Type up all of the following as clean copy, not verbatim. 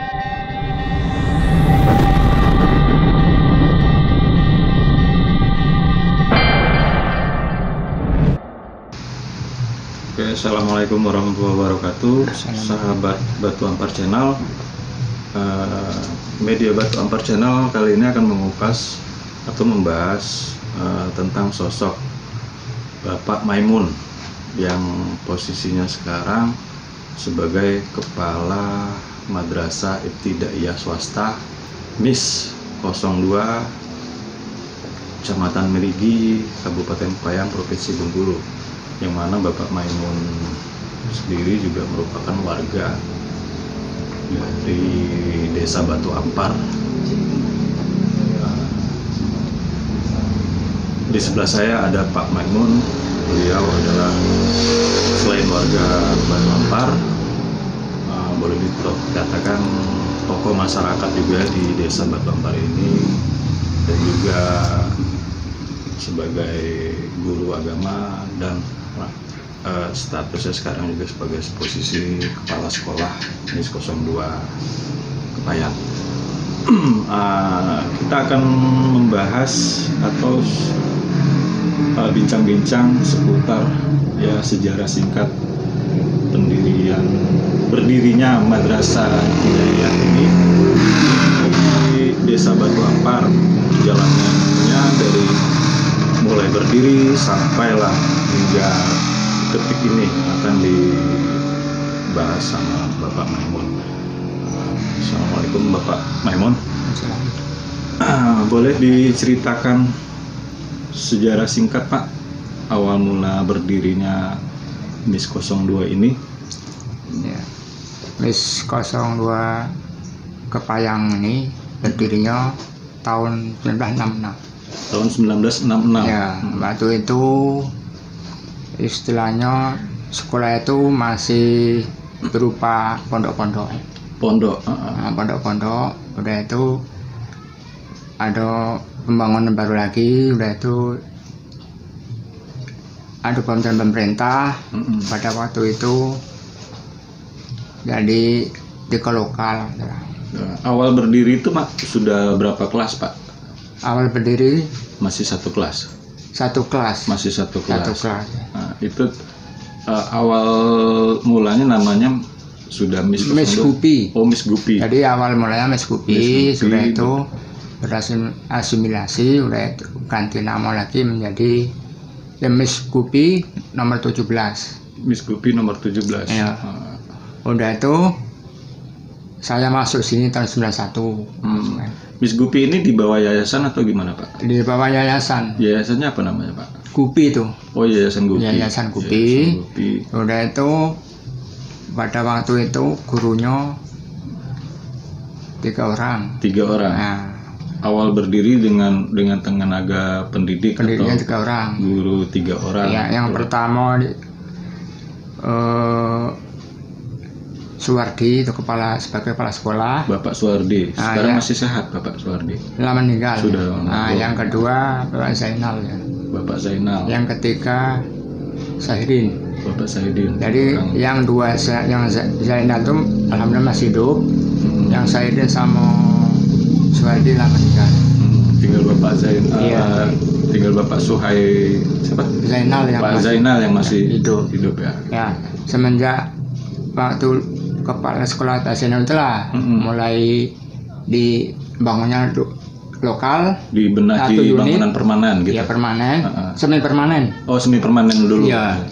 Oke, assalamualaikum warahmatullahi wabarakatuh. Sahabat Batu Ampar Channel, media Batu Ampar Channel kali ini akan mengupas atau membahas tentang sosok Bapak Maimun yang posisinya sekarang sebagai Kepala Madrasah Ibtidaiyah Swasta MIS 02 Kecamatan Merigi, Kabupaten Payang, Provinsi Bengkulu, yang mana Bapak Maimun sendiri juga merupakan warga dari Desa Batu Ampar. Di sebelah saya ada Pak Maimun. Beliau adalah selain warga Batu Ampar, boleh dikatakan tokoh masyarakat juga di Desa Batu Ampar ini, dan juga sebagai guru agama, dan statusnya sekarang juga sebagai posisi kepala sekolah MIS 02 Kepayang. Kita akan membahas atau bincang-bincang seputar sejarah singkat berdirinya Madrasah Ibtidaiyah ini di Desa Batu Ampar. Jalannya dari mulai berdiri sampailah hingga detik ini akan dibahas sama Bapak Maimun. Assalamualaikum Bapak Maimun. Boleh diceritakan sejarah singkat Pak, awal mula berdirinya MIS 02 ini? Ya, MIS 02 Kepayang ini berdirinya tahun 1966. Tahun 1966. Ya, waktu itu istilahnya sekolah itu masih berupa pondok-pondok. Pondok-pondok. Udah itu ada pembangunan baru lagi. Udah itu ada bantuan pemerintah. Pada waktu itu jadi deko lokal. Awal berdiri itu sudah berapa kelas Pak? Awal berdiri masih satu kelas. Masih satu kelas. Nah, itu awal mulanya namanya sudah MIS Gupi. Oh, MIS Gupi. Jadi awal mulanya MIS Gupi, sudah itu berhasil asimilasi, udah itu ganti nama lagi menjadi MIS Gupi nomor 17. MIS Gupi nomor 17. Ya. Udah itu saya masuk sini tahun 91. MIS Gupi ini di bawah yayasan atau gimana Pak? Di bawah yayasan. Yayasannya apa namanya Pak? Gupi itu. Oh, Yayasan Gupi. Yayasan Gupi. Udah itu pada waktu itu gurunya 3 orang. 3 orang. Nah, awal berdiri dengan tenaga pendidik pendidiknya atau 3 orang. Guru 3 orang. Ya, yang pertama Suwardi itu sebagai kepala sekolah. Bapak Suwardi. Sekarang ya. Masih sehat Bapak Suwardi? Telah meninggal. Sudah. Yang kedua Bapak Zainal ya. Bapak Zainal. Yang ketiga Sahidin. Bapak Sahidin. Jadi yang dua, yang Zainal itu alhamdulillah masih hidup. Yang Sahidin sama Suwardi telah meninggal. Tinggal Bapak Zainal. Iya. Tinggal Bapak Suhai siapa? Zainal yang Pak Zainal yang masih hidup ya. Ya, semenjak waktu kepala sekolah Zainal itulah mulai dibangunnya lokal, dibenahi bangunan permanen gitu. Ya, permanen, semi permanen. Oh, semi permanen dulu. Iya.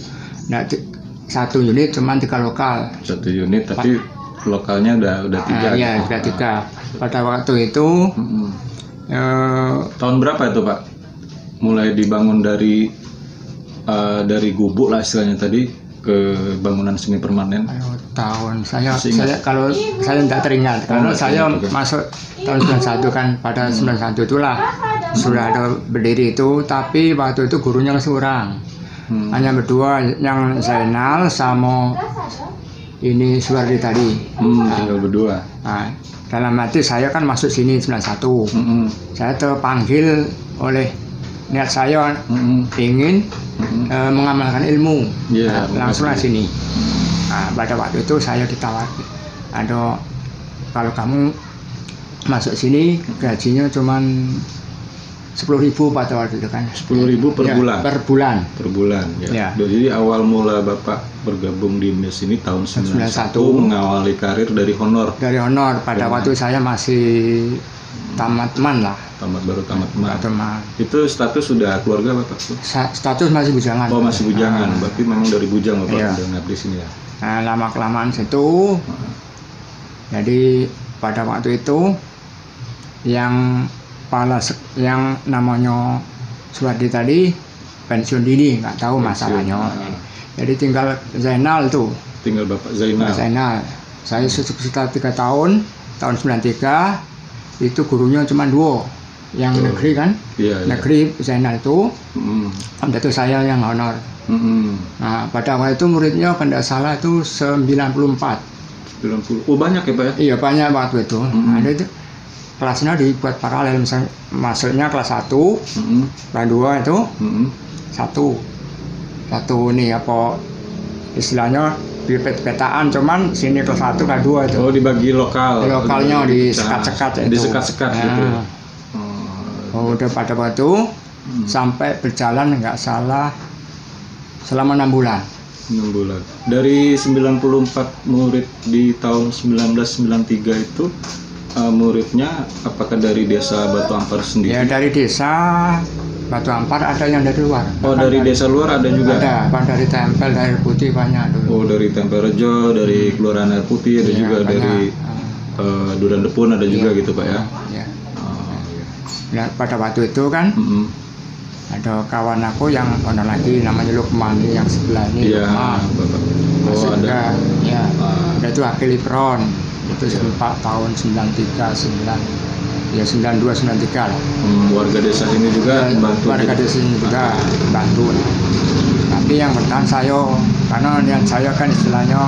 Nah, 1 unit cuma 3 lokal. 1 unit tapi lokalnya udah 3. Iya, sudah 3. Pada waktu itu tahun berapa itu Pak? Mulai dibangun dari gubuk lah istilahnya tadi ke bangunan semi permanen. Tahun saya kalau saya tidak teringat karena saya masuk tahun 91 kan. Pada 91 itulah sudah ada berdiri itu, tapi waktu itu gurunya kurang. Hanya berdua, yang Zainal sama ini Suwardi tadi. Tinggal berdua. Nah, dalam hati saya kan masuk sini 91. Saya terpanggil oleh niat saya ingin mengamalkan ilmu. Langsung ke sini. Nah, pada waktu itu saya ditawar ada kalau kamu masuk sini gajinya cuman 10.000 pada waktu itu kan. 10.000 per ya, bulan. Per bulan. Per bulan ya. Ya. Jadi awal mula Bapak bergabung di MES ini tahun 91 mengawali karir dari honor. Dari honor pada waktu saya masih tamat-man lah. Baru tamat-man. Itu status sudah keluarga Bapak? Status masih bujangan. Oh, masih bujangan. Berarti memang dari bujang Bapak ya. Udah ngabdi sini ya. Nah, lama kelamaan situ. Jadi pada waktu itu yang namanya Suwardi tadi pensiun dini, nggak tahu masalahnya. Jadi tinggal Zainal tuh. Tinggal Bapak Zainal. Saya sekitar 3 tahun 93 itu gurunya cuma 2 yang negeri kan. Negeri Zainal itu. Itu saya yang honor. Nah pada waktu itu muridnya kalau tidak salah itu 94. Oh banyak ya Pak ya? Iya banyak waktu itu. Ada itu kelasnya dibuat paralel, misalnya masuknya kelas 1, kelas 2 itu satu ini apa istilahnya di petaan, cuman sini kelas 1 kelas 2 itu. Oh dibagi lokalnya disekat-sekat itu. Disekat-sekat gitu. Oh udah pada waktu sampai berjalan nggak salah selama 6 bulan. 6 bulan. Dari 94 murid di tahun 1993 itu muridnya apakah dari desa Batu Ampar sendiri? Ya dari desa Batu Ampar, ada yang dari luar. Oh dari desa luar ada juga? Ada, dari Tempel, dari Putih banyak dulu. Oh dari Tempel Rejo, dari Kelurahan Air Putih ada juga banyak. Dari Duran Depun ada juga gitu Pak ya? Ya. Nah, pada waktu itu kan ada kawan aku yang honor lagi namanya Lukman yang sebelah ini. Iya. Oh ada. Ya. Ada itu Akil Ipron. Itu sempat tahun 92 93 lah. Warga desa ini juga bantu. Warga desa ini juga bantu. Tapi yang bertahan saya, karena yang saya kan istilahnya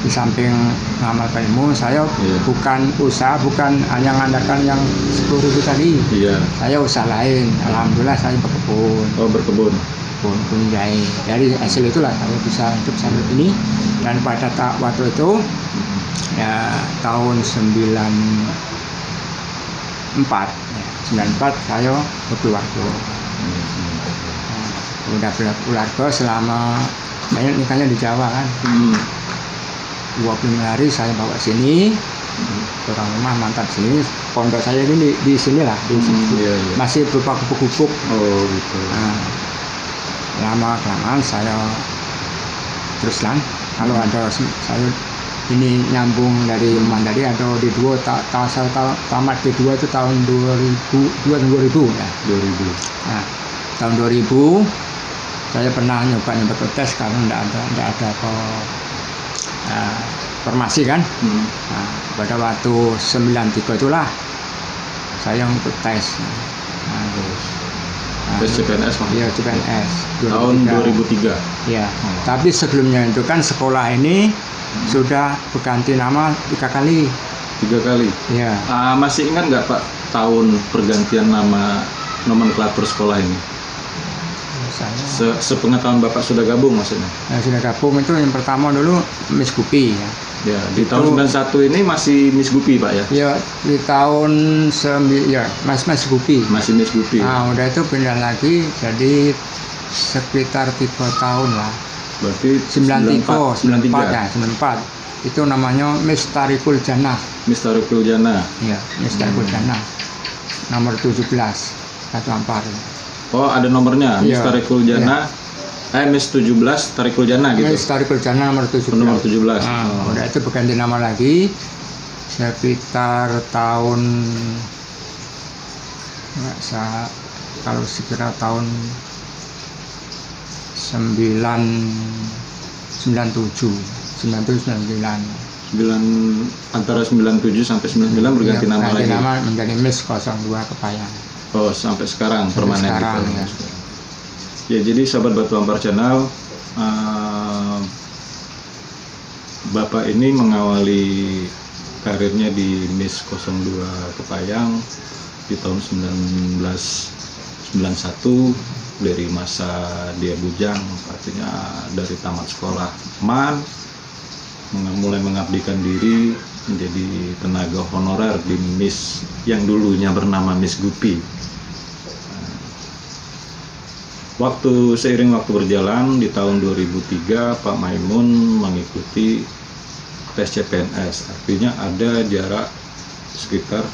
di samping mengamalkan ilmu, saya bukan usaha, bukan hanya mengandalkan yang 10.000 tadi. Saya usaha lain. Alhamdulillah saya berkebun. Oh berkebun. Kebun jahe. Dari hasil itulah saya bisa hidup sampai ini. Dan pada waktu itu ya tahun 94 saya berkeluarga. Udah berkeluarga selama banyak nikahnya di Jawa kan. 25 hari saya bawa sini, orang rumah mantan sini, pondok saya ini di sini lah, masih berupa gubuk-gubuk. Oh gitu. Nah, lama kelamaan saya teruskan kalau ada saya ini nyambung dari Mandari atau di dua tamat kedua itu tahun 2000 ya. 2000. Nah, tahun 2000 saya pernah nyoba tes karena enggak ada formasi kan. Nah, pada waktu 93 itulah saya ikut tes. Tes CPNS Mas? Iya, CPNS. Tahun 2003. Iya. Tapi sebelumnya itu kan sekolah ini sudah berganti nama 3 kali. 3 kali? Iya. Masih ingat nggak Pak tahun pergantian nama nomenklatur sekolah ini? Sepengetahuan Bapak sudah gabung maksudnya? Nah, sudah gabung itu yang pertama dulu Miss Gupi ya. Ya, di tahun 91 ini masih Miss Gupi Pak ya? Ya, di tahun Mas Gupi. Masih Miss Gupi. Nah, udah itu pindah lagi jadi sekitar 3 tahun lah. Berarti 94. Itu namanya Miss Tarikul Jannah. Miss Tarikul Jannah. Iya, Miss Tarikul Jannah. Nomor 17 Batu Ampar. Oh, ada nomornya. Miss Tarikul Jannah. Miss 17 Tarikul Jannah gitu. Miss Tarikul Jannah nomor 17. Nomor 17. Nah, udah itu berganti nama lagi sekitar tahun kalau sekira tahun 97 antara 97 sampai 99 berganti nama lagi. Nama menjadi Miss 02 Kepayang. Oh, sampai sekarang permanen sekarang, gitu. Ya. Ya, jadi sahabat Batu Ampar Channel, Bapak ini mengawali karirnya di Miss 02 Kepayang di tahun 1991 dari masa dia bujang, artinya dari tamat sekolah MAN mulai mengabdikan diri menjadi tenaga honorer di MIS yang dulunya bernama MIS Gupi. Seiring waktu berjalan, di tahun 2003 Pak Maimun mengikuti tes CPNS. Artinya ada jarak sekitar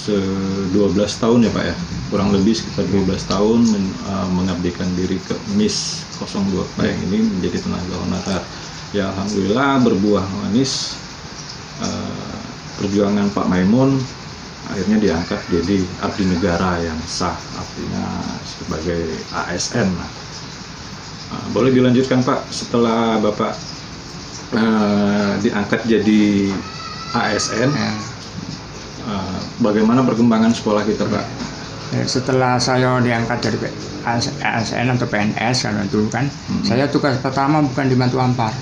12 tahun ya Pak ya, kurang lebih sekitar 12 tahun mengabdikan diri ke MIS 02 Pak yang ini menjadi tenaga honorer. Ya alhamdulillah berbuah manis, perjuangan Pak Maimun akhirnya diangkat jadi abdi negara yang sah, artinya sebagai ASN. Boleh dilanjutkan Pak, setelah Bapak diangkat jadi ASN, bagaimana perkembangan sekolah kita Pak? Setelah saya diangkat dari ASN atau PNS kalau dulu kan, saya tugas pertama bukan di Batu Ampar.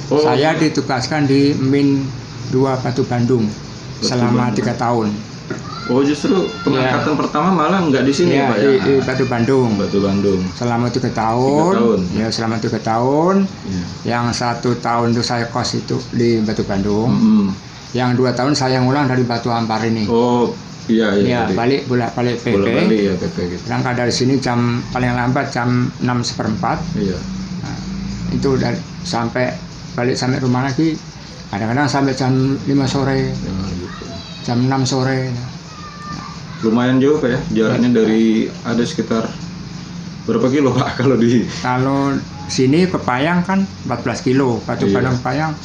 Saya ditugaskan di Min 2 Batu Bandung selama 3 tahun. Oh, justru pengangkatan pertama malah nggak di sini Pak ya? Di Batu Bandung. Batu Bandung. Selama 3 tahun. Ya, selama 3 tahun. Yang 1 tahun itu saya kos itu di Batu Bandung. Yang 2 tahun saya ngulang dari Batu Ampar ini. Oh, iya. Ya, balik PP. Bolak-balik ya PP gitu. Berangkat dari sini paling lambat jam 6:15. Iya. Nah, itu sampai balik sampai rumah lagi. Kadang-kadang sampai jam 5 sore. Gitu. Jam 6 sore. Lumayan jauh Pak ya, jaraknya dari ada sekitar berapa kilo Pak kalau sini ke Payang kan 14 kilo, Batu Bandung Payang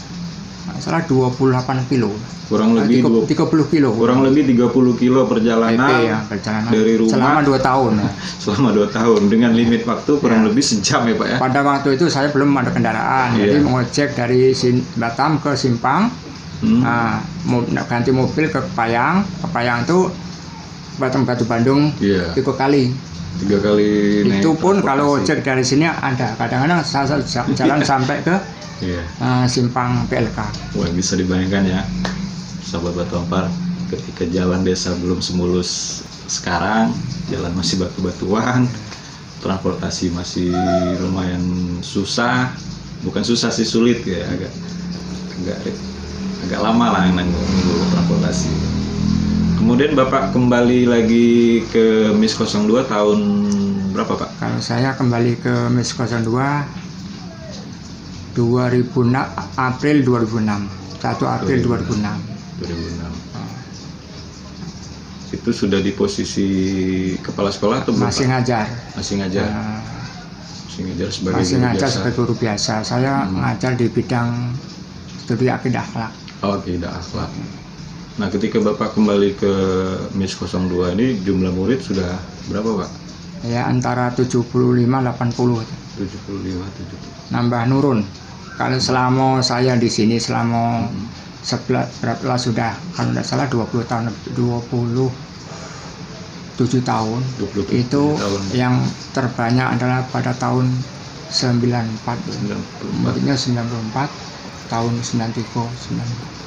salah 28 kilo. Kurang lebih 30 kilo. Kurang lebih 30 kilo perjalanan dari rumah selama 2 tahun. Selama 2 tahun dengan limit waktu kurang lebih sejam ya Pak ya. Pada waktu itu saya belum ada kendaraan, jadi mengojek dari Batam ke Simpang, ganti mobil ke Payang. Ke Payang itu Batu Bandung 3 kali. 3 kali naik. Itu pun kalau ojek dari sini ada. Kadang-kadang saya jalan sampai ke Simpang PLK. Wah, bisa dibayangkan ya, sahabat Batu Ampar, ketika jalan desa belum semulus sekarang, jalan masih batu-batuan, transportasi masih lumayan susah. Bukan susah sih, sulit ya, agak lama lah nunggu transportasi. Kemudian Bapak kembali lagi ke MIS 02 tahun berapa Pak? Kalau saya kembali ke MIS 02 April 2006. 1 April 2006. Itu sudah di posisi kepala sekolah atau masih ngajar? Masih ngajar. Sebagai guru biasa. Saya ngajar di bidang studi akidah akhlak. Oh, akidah akhlak. Nah, ketika Bapak kembali ke MIS 02 ini jumlah murid sudah berapa Pak? Ya, antara 75-80. 75-70. Nambah nurun. Kalau selama saya di sini selama 11 sudah, kalau tidak salah 27 tahun. Itu tahun. Yang terbanyak adalah pada tahun 94. Muridnya 94, tahun 93, 94.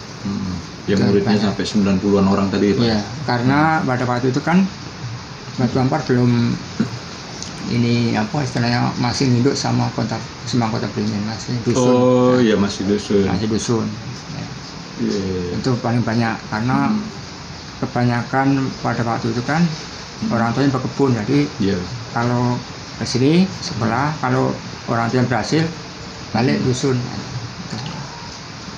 Yang muridnya sampai 90-an orang tadi Pak? Iya, karena pada waktu itu kan Batu Ampar belum ini apa istilahnya, masih hidup sama Sembang Kota Beringin, masih dusun. Oh iya, masih dusun. Masih dusun. Itu paling banyak karena kebanyakan pada waktu itu kan orang tuanya berkebun, jadi kalau ke sini sekolah, kalau orang tuanya berhasil balik dusun.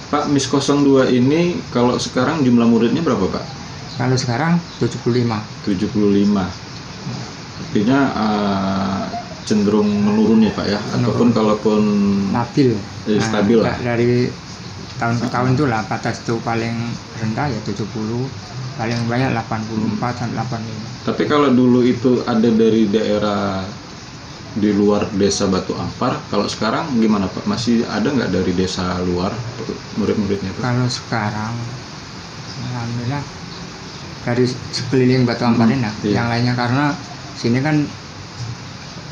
Pak, MIS 02 ini kalau sekarang jumlah muridnya berapa Pak? Kalau sekarang 75. Artinya cenderung menurun ya Pak ya? Ataupun kalaupun stabil lah. Dari tahun ke tahun itu lah, batas itu paling rendah ya 70, paling banyak 84 sampai 85. Tapi kalau dulu itu ada dari daerah di luar desa Batu Ampar, kalau sekarang gimana Pak? Masih ada nggak dari desa luar murid-muridnya Pak? Kalau sekarang alhamdulillah dari sekeliling Batu Ampar ini yang lainnya, karena sini kan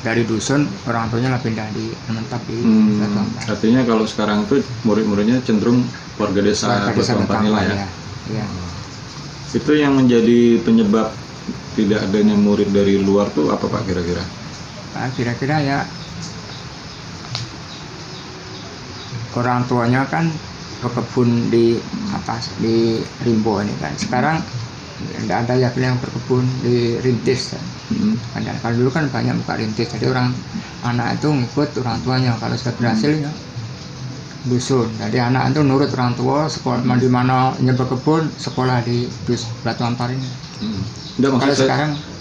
dari dusun orang tuanya lah pindah di menetap di Batu Ampar. Artinya kalau sekarang tuh murid-muridnya cenderung warga desa Batu Ampar ya. Itu yang menjadi penyebab tidak adanya murid dari luar tuh apa Pak kira-kira? Kira-kira ya orang tuanya kan berkebun di atas di Rimbo ini kan. Sekarang tidak ada yang berkebun di Rintis kan. Kalau dulu kan banyak buka Rintis, jadi orang anak itu ngikut orang tuanya. Kalau sudah berhasil ya dusun, jadi anak itu nurut orang tua, sekolah di mana berkebun, sekolah di Batu Ampar ini.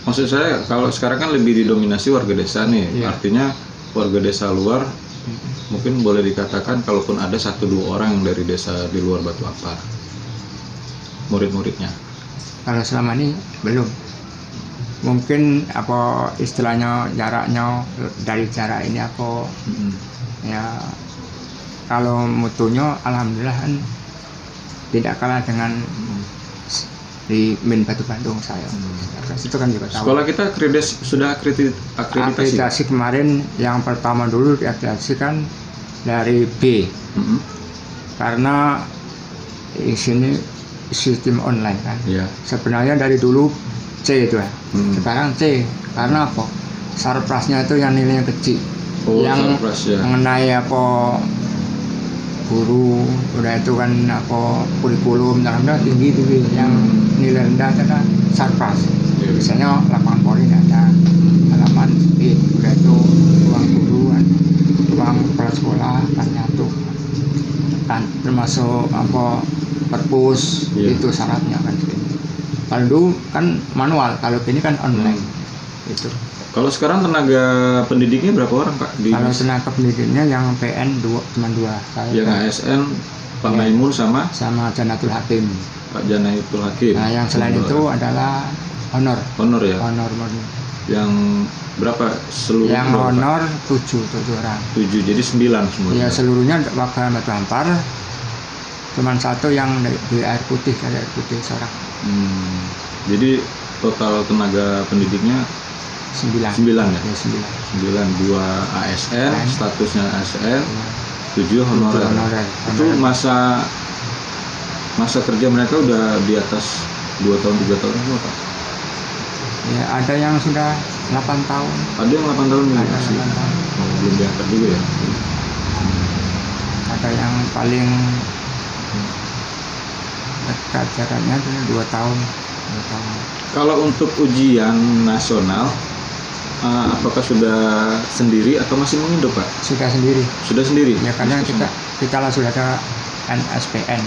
Maksud saya kalau sekarang kan lebih didominasi warga desa nih, artinya warga desa luar mungkin boleh dikatakan kalaupun ada 1-2 orang yang dari desa di luar Batu Ampar murid-muridnya. Kalau selama ini belum, mungkin apa istilahnya jaraknya dari jarak ini apa ya, kalau mutunya alhamdulillah kan tidak kalah dengan di Min Batu Bandung saya. Itu kan juga tahu. Sekolah kita sudah akreditasi kemarin, yang pertama dulu diakreditasikan dari B. Karena di sini sistem online kan. Sebenarnya dari dulu C itu ya. Sekarang C karena apa? Sarprasnya itu yang nilainya kecil. Yang mengenai apa guru udah itu kan apa kurikulum alhamdulillah tinggi yang nilai rendah ada sarpras. Biasanya lapangan poli ada, halaman speed udah itu ruang guru, ruang kepala sekolah kan nyatu kan, termasuk apa perpus itu syaratnya kan. Kalau dulu kan manual, kalau ini kan online itu. Kalau sekarang tenaga pendidiknya berapa orang Pak? Kalau tenaga pendidiknya yang PN cuma 2. Yang ASN Pak Maimun sama Janatul Hakim. Pak Janatul Hakim. Nah, yang selain itu adalah honor. Honor ya. Honor murni. Yang berapa seluruh? Yang honor 7 orang. 7, jadi 9 semua. Ya seluruhnya warga Batu Ampar. Cuman 1 yang di air putih seorang. Jadi total tenaga pendidiknya 9 ya? 9, 2 ASN, statusnya ASN, 7 honorer. Itu masa kerja mereka udah di atas 2 tahun, 3 tahun semua Pak? Ya ada yang sudah 8 tahun. Ada yang 8 tahun? Ada 8 tahun. Belum diangkat juga ya? Ada yang paling dekat jaraknya 2 tahun. Kalau untuk ujian nasional, apakah sudah sendiri atau masih menginduk Pak? Sudah sendiri. Sudah sendiri? Ya karena kita lah sudah ada NSPN.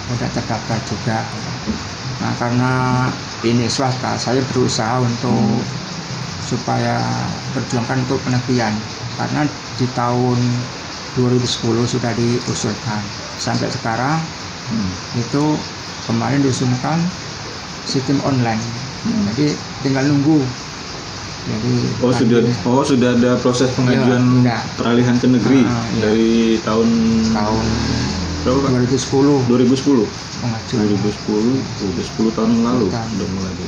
Sudah terdaftar juga. Nah karena ini swasta, saya berusaha untuk supaya perjuangkan untuk penegrian. Karena di tahun 2010 sudah diusulkan sampai sekarang. Itu kemarin diusulkan sistem online, jadi tinggal nunggu. Jadi sudah ada proses pengajuan peralihan ke negeri dari tahun berapa Pak? 2010 pengajuan. 2010 udah 10 tahun yang lalu udah mulai.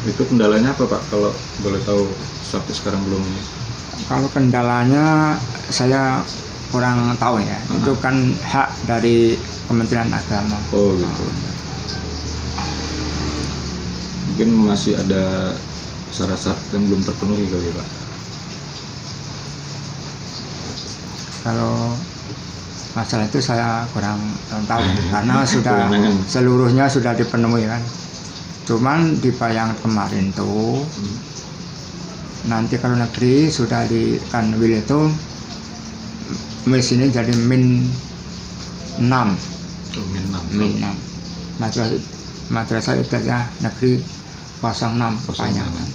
Itu kendalanya apa Pak kalau boleh tahu sampai sekarang belum ini? Kalau kendalanya saya kurang tahu ya. Itu kan hak dari Kementerian Agama. Oh gitu. Mungkin masih ada syarat-syarat yang belum terpenuhi kali Pak. Kalau masalah itu saya kurang tahu karena sudah seluruhnya sudah dipenuhi kan. Cuman di bayang kemarin tuh nanti kalau negeri sudah di Kanwil itu mesinnya jadi min 6. Min 6. Madrasah Ibtidaiyah negeri 06 Kepayangan.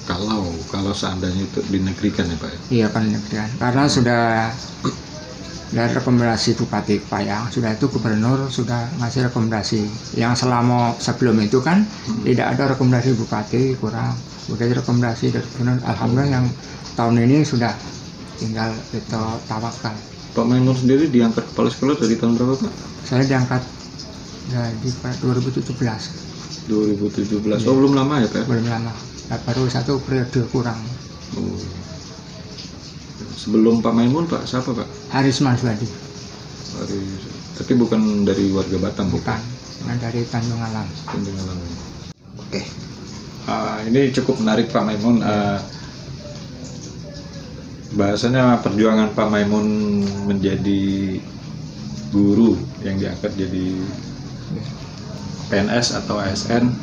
Kalau seandainya itu dinegrikan ya Pak ya? Iya kan dinegrikan. Karena sudah dari rekomendasi Bupati Kepayangan, sudah itu gubernur sudah ngasih rekomendasi. Yang selama sebelum itu kan tidak ada rekomendasi Bupati, kurang. Udah rekomendasi dari gubernur. Alhamdulillah yang tahun ini sudah tinggal kita tawakal. Pak Maimun sendiri diangkat kepala sekolah dari tahun berapa Pak? Saya diangkat dari 2017. 2017. Oh belum lama ya Pak? Belum lama. Baru 1 periode kurang. Sebelum Pak Maimun Pak siapa Pak? Haris Manswadi. Tapi bukan dari warga Batam? Bukan. Dari Tanjung Alam. Oke. Ini cukup menarik Pak Maimun. Bahasanya perjuangan Pak Maimun menjadi guru yang diangkat jadi PNS atau ASN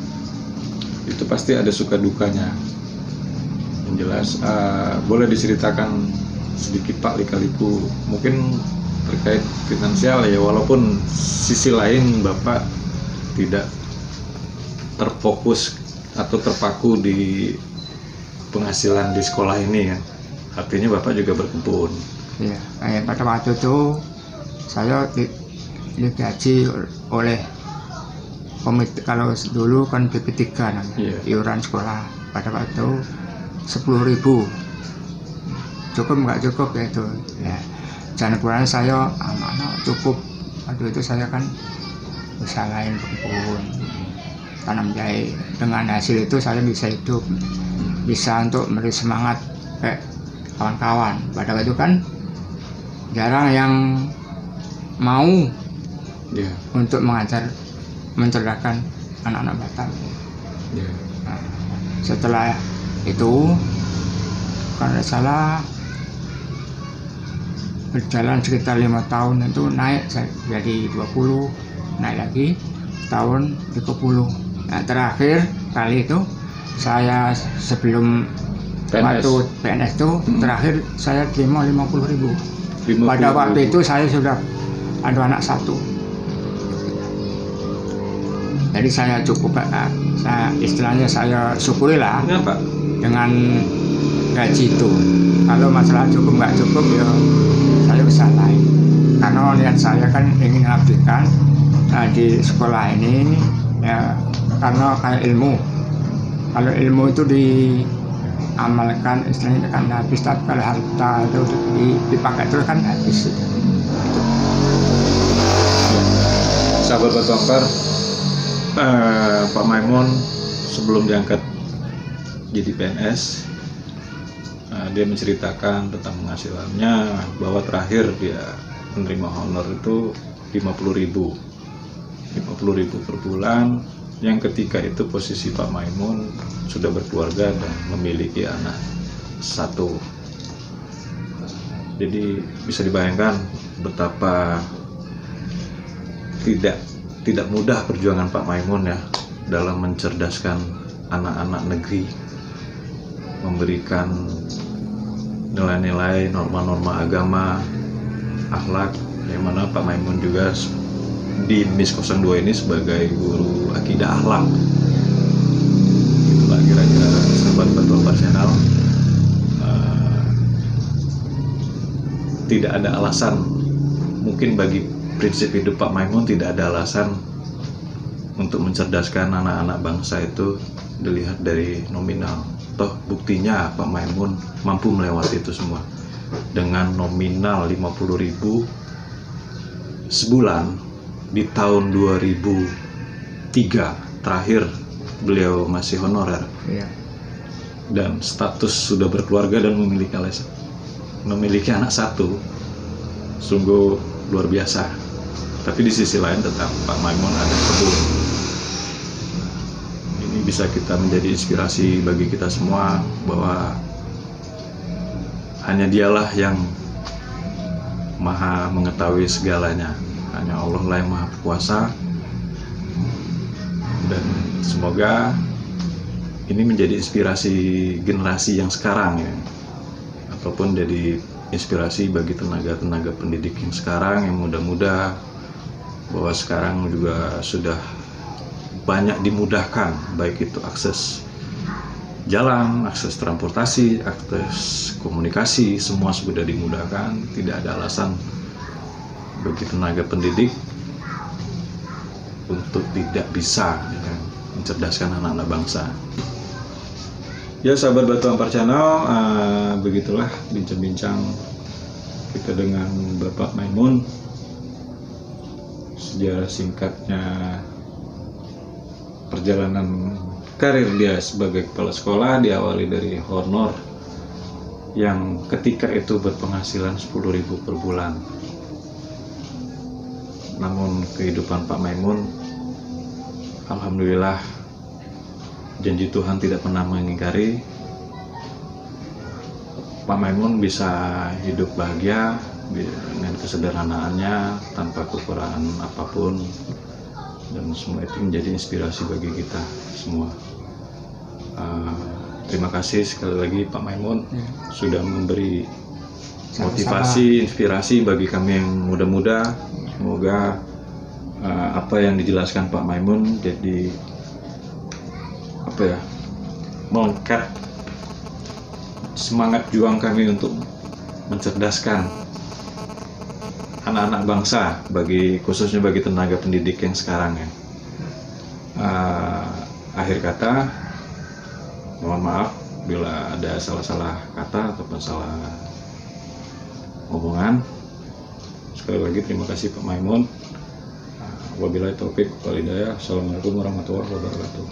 itu pasti ada suka dukanya. Yang jelas boleh diceritakan sedikit Pak lika-liku mungkin terkait finansial ya, walaupun sisi lain Bapak tidak terfokus atau terpaku di penghasilan di sekolah ini kan. Artinya Bapak juga berkebun. Iya, pada waktu itu saya digaji oleh komite, kalau dulu kan BP3 namanya, iuran sekolah. Pada waktu itu 10.000. Cukup nggak cukup ya itu. Ya. Jangan kurang saya anak-anak cukup. Waktu itu saya kan usahain berkebun, tanam jahe. Dengan hasil itu saya bisa hidup, bisa untuk memberi semangat kayak kawan-kawan. Pada waktu itu kan jarang yang mau untuk mengajar mencerdaskan anak-anak Batam. Nah, setelah itu kalau salah berjalan sekitar 5 tahun itu naik jadi 20, naik lagi tahun 30. Nah, terakhir kali itu saya sebelum waktu PNS itu terakhir saya terima 50.000. Pada waktu itu saya sudah ada anak 1. Jadi saya cukup, istilahnya saya syukurilah dengan gaji itu. Kalau masalah cukup nggak cukup ya saya bisa lain. Karena lihat saya kan ingin mengabdikan di sekolah ini ya, karena kayak ilmu. Kalau ilmu itu diamalkan istilahnya kan habis, tapi kalau harta itu dipakai terus kan habis. Sahabat Batu Ampar, Pak Maimun sebelum diangkat jadi PNS, dia menceritakan tentang penghasilannya bahwa terakhir dia menerima honor itu 50.000 per bulan, yang ketika itu posisi Pak Maimun sudah berkeluarga dan memiliki anak 1. Jadi bisa dibayangkan betapa tidak mudah perjuangan Pak Maimun ya dalam mencerdaskan anak-anak negeri, memberikan nilai-nilai, norma-norma agama, akhlak, yang mana Pak Maimun juga di MIS 02 ini sebagai guru akidah akhlak. Itulah kira-kira sahabat Batu Ampar Channel. Tidak ada alasan, mungkin bagi prinsip hidup Pak Maimun tidak ada alasan untuk mencerdaskan anak-anak bangsa itu dilihat dari nominal. Toh buktinya Pak Maimun mampu melewati itu semua dengan nominal 50.000 sebulan di tahun 2003 terakhir beliau masih honorer. Dan status sudah berkeluarga dan memiliki anak 1, sungguh luar biasa. Tapi di sisi lain tetap Pak Maimun ada kebun. Ini bisa kita menjadi inspirasi bagi kita semua bahwa hanya dialah yang maha mengetahui segalanya. Hanya Allah lah yang maha kuasa. Dan semoga ini menjadi inspirasi generasi yang sekarang ya, ataupun jadi inspirasi bagi tenaga-tenaga pendidik yang sekarang, yang muda-muda, bahwa sekarang juga sudah banyak dimudahkan, baik itu akses jalan, akses transportasi, akses komunikasi, semua sudah dimudahkan. Tidak ada alasan bagi tenaga pendidik untuk tidak bisa mencerdaskan anak-anak bangsa. Ya sahabat Batu Ampar Channel, begitulah bincang-bincang kita dengan Bapak Maimun. Sejarah singkatnya perjalanan karir dia sebagai kepala sekolah diawali dari honor yang ketika itu berpenghasilan 10.000 per bulan. Namun kehidupan Pak Maimun alhamdulillah janji Tuhan tidak pernah mengingkari. Pak Maimun bisa hidup bahagia dengan kesederhanaannya tanpa kekurangan apapun, dan semua itu menjadi inspirasi bagi kita semua. Terima kasih sekali lagi Pak Maimun sudah memberi motivasi, inspirasi bagi kami yang muda-muda. Semoga apa yang dijelaskan Pak Maimun jadi melengkap semangat juang kami untuk mencerdaskan anak-anak bangsa, khususnya bagi tenaga pendidik yang sekarang ya. Akhir kata, mohon maaf bila ada salah-salah kata ataupun salah omongan. Sekali lagi terima kasih Pak Maimun. Wabillahi taufik wal hidayah. Assalamualaikum warahmatullahi wabarakatuh.